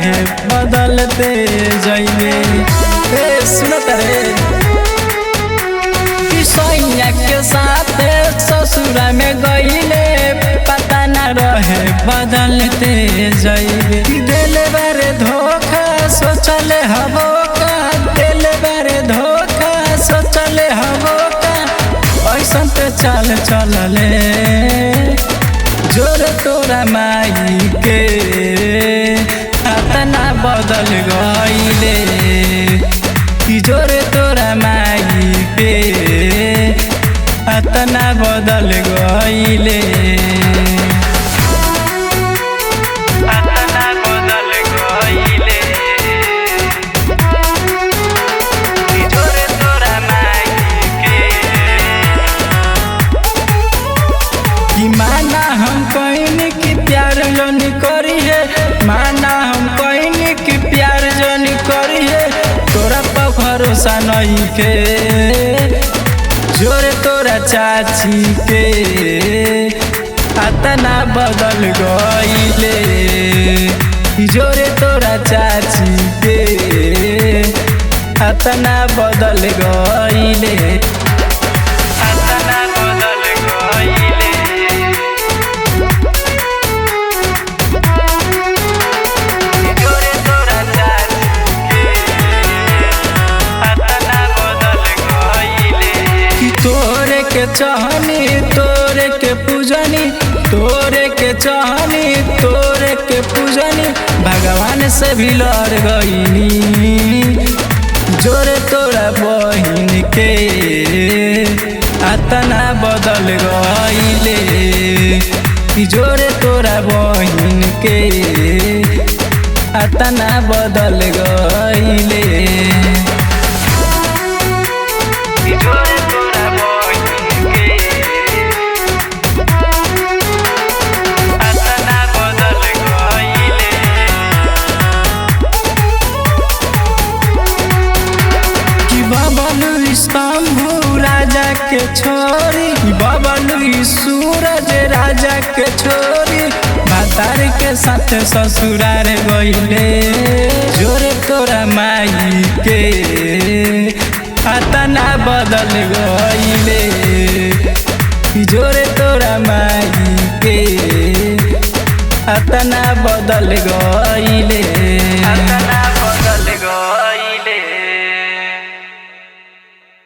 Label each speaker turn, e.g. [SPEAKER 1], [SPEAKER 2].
[SPEAKER 1] रहे बदलते जइबे। सुनत रे सैया के साथ ससुरा में गईले पता न रहे बदलते जइबे। दिल बारे धोखा सोचले हबो का, दिल बारे धोखा सोचले हबो का, ऐसन ते चाल चलले जोर तोरा माई के अतना बदल गईले। जोर तोरा माई के अतना बदल गईले। अतना बदल गईले। जोर तोरा माई के कि माना हम कहनी कि प्यार जन करी है, माना हम कहनी कि प्यार जन करी है, तोरा पर भरोसा नहीं के। जोर तोरा चाची के अतना बदल गईले। जोरे तोरा चाची के अतना बदल गईले। अतना बदल गईले। जोरे तोरा चाची अतना बदल गईले। कि तोरे के चाहनी तोरे के पूजनी, तोरे के चाहनी तोरे के पूजनी, भगवान से भी लड़ गईनी। जोरे तोरा बहिन के अतना बदल गईले। जोरे तोरा बहिन के अतना बदल गईले। शंभू राजा के छोरी बबलू सूरज राजा के छोरी, भातार के साथ ससुरार गईले। जोरे तोरा माई के अतना बदल गईले। जोरे तोरा माई के अतना बदल गईले।